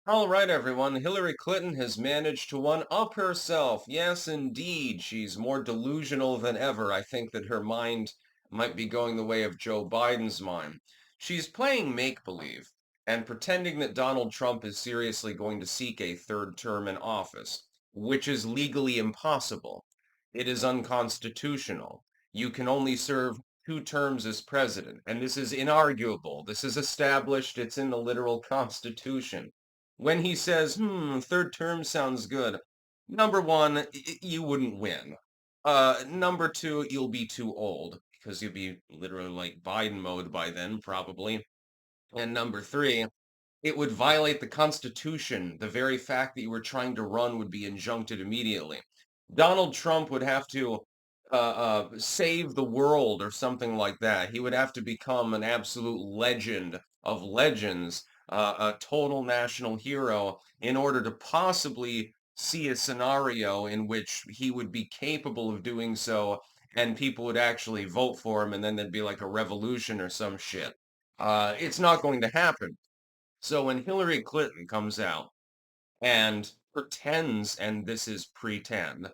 All right, everyone. Hillary Clinton has managed to one-up herself. Yes, indeed. She's more delusional than ever. I think that her mind might be going the way of Joe Biden's mind. She's playing make-believe and pretending that Donald Trump is seriously going to seek a third term in office, which is legally impossible. It is unconstitutional. You can only serve two terms as president, and this is inarguable. This is established. It's in the literal Constitution. When he says, third term sounds good. Number one, you wouldn't win. Number two, you'll be too old because you'll be literally like Biden mode by then, probably. And number three, it would violate the Constitution. The very fact that you were trying to run would be injuncted immediately. Donald Trump would have to save the world or something like that. He would have to become an absolute legend of legends, a total national hero, in order to possibly see a scenario in which he would be capable of doing so and people would actually vote for him and then there'd be like a revolution or some shit. It's not going to happen. So when Hillary Clinton comes out and pretends, and this is pretend,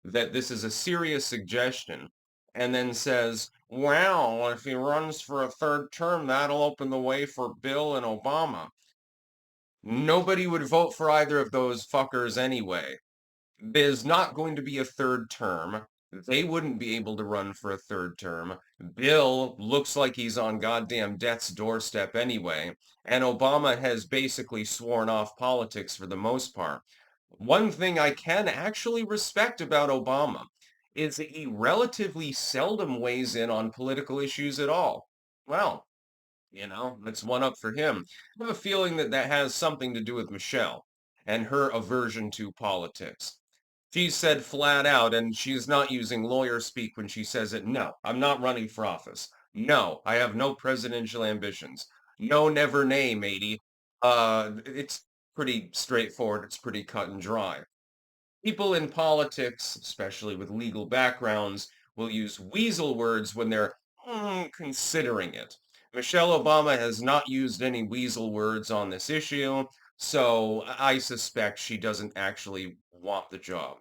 that this is a serious suggestion, and then says, well, if he runs for a third term, that'll open the way for Bill and Obama. Nobody would vote for either of those fuckers anyway. There's not going to be a third term. They wouldn't be able to run for a third term. Bill looks like he's on goddamn death's doorstep anyway, and Obama has basically sworn off politics for the most part. One thing I can actually respect about Obama is that he relatively seldom weighs in on political issues at all. Well, that's one up for him. I have a feeling that that has something to do with Michelle and her aversion to politics. She said flat out, and she's not using lawyer speak when she says it, no, I'm not running for office. No, I have no presidential ambitions. No, never, nay, matey. It's pretty straightforward. It's pretty cut and dry. People in politics, especially with legal backgrounds, will use weasel words when they're considering it. Michelle Obama has not used any weasel words on this issue, so I suspect she doesn't actually want the job.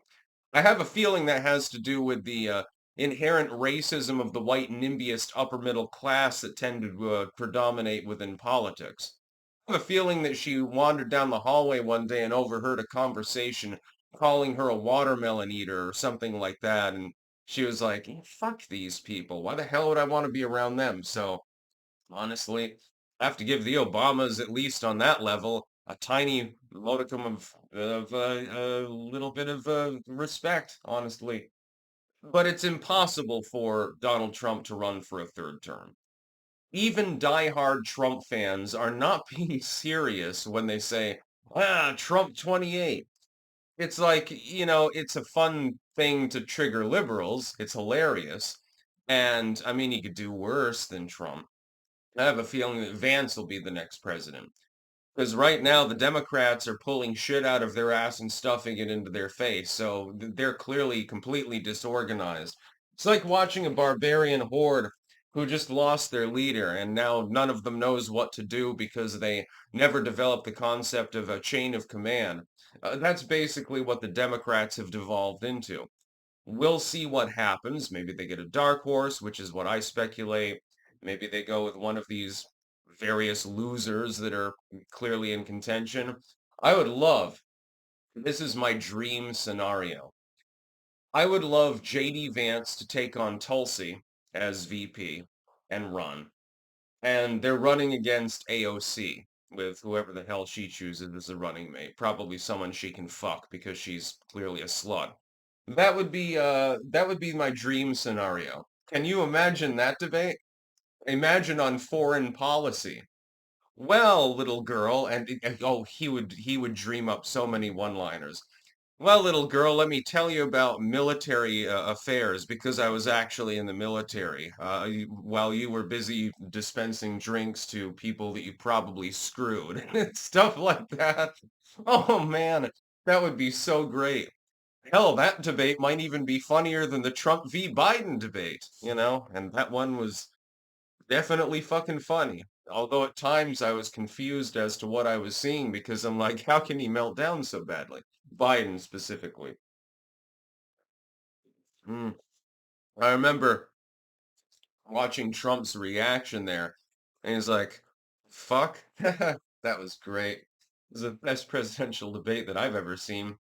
I have a feeling that has to do with the inherent racism of the white NIMBYist upper middle class that tend to predominate within politics. I have a feeling that she wandered down the hallway one day and overheard a conversation calling her a watermelon eater or something like that, and she was like, fuck these people. Why the hell would I want to be around them? So honestly, I have to give the Obamas, at least on that level, a tiny modicum of a little bit of respect, honestly. But it's impossible for Donald Trump to run for a third term. Even diehard Trump fans are not being serious when they say, Trump 28. It's like, it's a fun thing to trigger liberals. It's hilarious. And I mean, he could do worse than Trump. I have a feeling that Vance will be the next president. Because right now, the Democrats are pulling shit out of their ass and stuffing it into their face. So they're clearly completely disorganized. It's like watching a barbarian horde who just lost their leader, and now none of them knows what to do because they never developed the concept of a chain of command. That's basically what the Democrats have devolved into. We'll see what happens. Maybe they get a dark horse, which is what I speculate. Maybe they go with one of these various losers that are clearly in contention. I would love, this is my dream scenario. I would love JD Vance to take on Tulsi as VP and run. And they're running against AOC with whoever the hell she chooses as a running mate. Probably someone she can fuck because she's clearly a slut. That would be my dream scenario. Can you imagine that debate? Imagine on foreign policy. Well, little girl, oh, he would dream up so many one-liners. Well, little girl, let me tell you about military affairs because I was actually in the military while you were busy dispensing drinks to people that you probably screwed. Stuff like that. Oh man, that would be so great. Hell, that debate might even be funnier than the Trump v. Biden debate, and that one was definitely fucking funny. Although at times I was confused as to what I was seeing because I'm like, how can he melt down so badly? Biden specifically. Mm. I remember watching Trump's reaction there, and he's like, fuck. That was great. It was the best presidential debate that I've ever seen.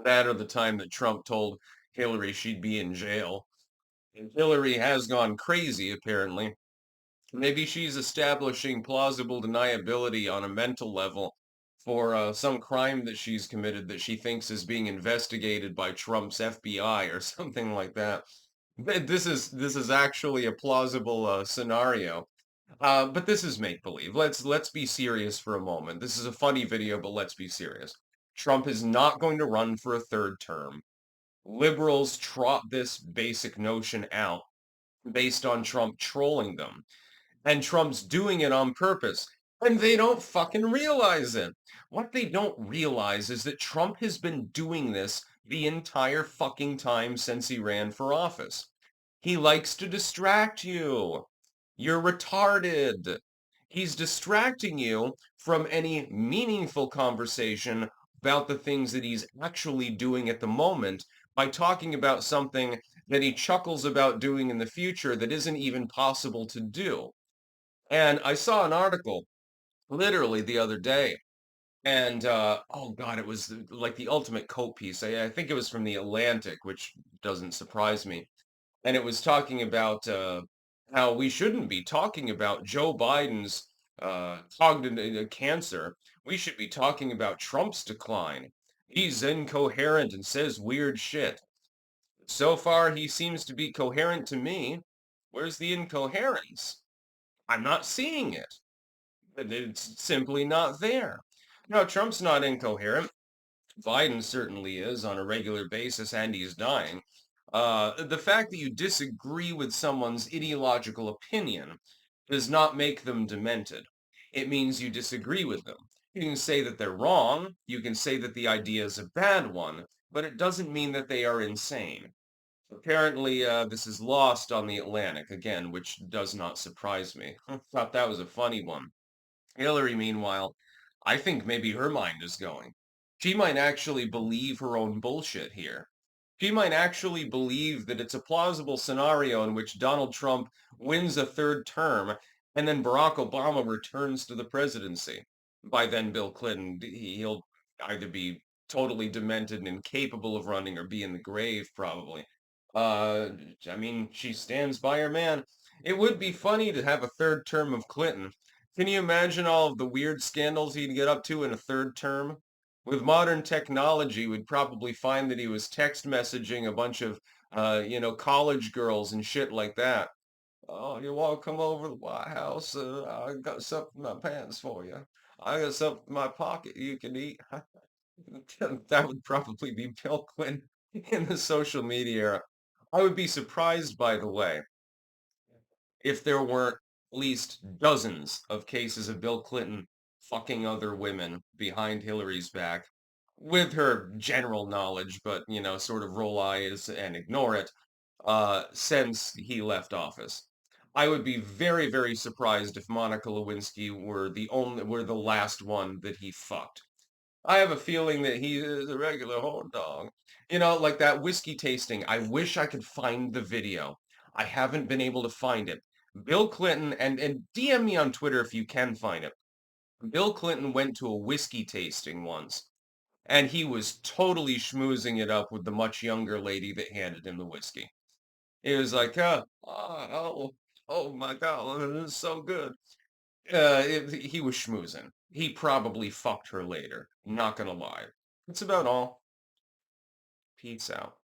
That or the time that Trump told Hillary she'd be in jail. And Hillary has gone crazy, apparently. Maybe she's establishing plausible deniability on a mental level for some crime that she's committed that she thinks is being investigated by Trump's FBI or something like that. This is actually a plausible scenario. But this is make believe. Let's be serious for a moment. This is a funny video, but let's be serious. Trump is not going to run for a third term. Liberals trot this basic notion out based on Trump trolling them. And Trump's doing it on purpose. And they don't fucking realize it. What they don't realize is that Trump has been doing this the entire fucking time since he ran for office. He likes to distract you. You're retarded. He's distracting you from any meaningful conversation about the things that he's actually doing at the moment by talking about something that he chuckles about doing in the future that isn't even possible to do. And I saw an article literally the other day, and oh God, it was like the ultimate coat piece. I think it was from the Atlantic, which doesn't surprise me. And it was talking about how we shouldn't be talking about Joe Biden's cognitive cancer. We should be talking about Trump's decline. He's incoherent and says weird shit. So far, he seems to be coherent to me. Where's the incoherence? I'm not seeing it. It's simply not there. No, Trump's not incoherent. Biden certainly is on a regular basis, and he's dying. The fact that you disagree with someone's ideological opinion does not make them demented. It means you disagree with them. You can say that they're wrong, you can say that the idea is a bad one, but it doesn't mean that they are insane. Apparently, this is lost on the Atlantic again, which does not surprise me. Thought that was a funny one. Hillary, meanwhile, I think maybe her mind is going. She might actually believe her own bullshit here. She might actually believe that it's a plausible scenario in which Donald Trump wins a third term and then Barack Obama returns to the presidency. By then, Bill Clinton, he'll either be totally demented and incapable of running or be in the grave, probably. Uh, I mean, she stands by her man. It would be funny to have a third term of Clinton. Can you imagine all of the weird scandals he'd get up to in a third term? With modern technology, we'd probably find that he was text messaging a bunch of, college girls and shit like that. Oh, you want to come over to the White House? I got something in my pants for you. I got something in my pocket you can eat. That would probably be Bill Clinton in the social media era. I would be surprised, by the way, if there weren't at least dozens of cases of Bill Clinton fucking other women behind Hillary's back with her general knowledge, but, sort of roll eyes and ignore it, since he left office. I would be very, very surprised if Monica Lewinsky were the last one that he fucked. I have a feeling that he is a regular horn dog. Like that whiskey tasting. I wish I could find the video. I haven't been able to find it. Bill Clinton, and DM me on Twitter if you can find it. Bill Clinton went to a whiskey tasting once, and he was totally schmoozing it up with the much younger lady that handed him the whiskey. He was like, oh my God, this is so good. He was schmoozing. He probably fucked her later. Not gonna lie. That's about all. Peace out.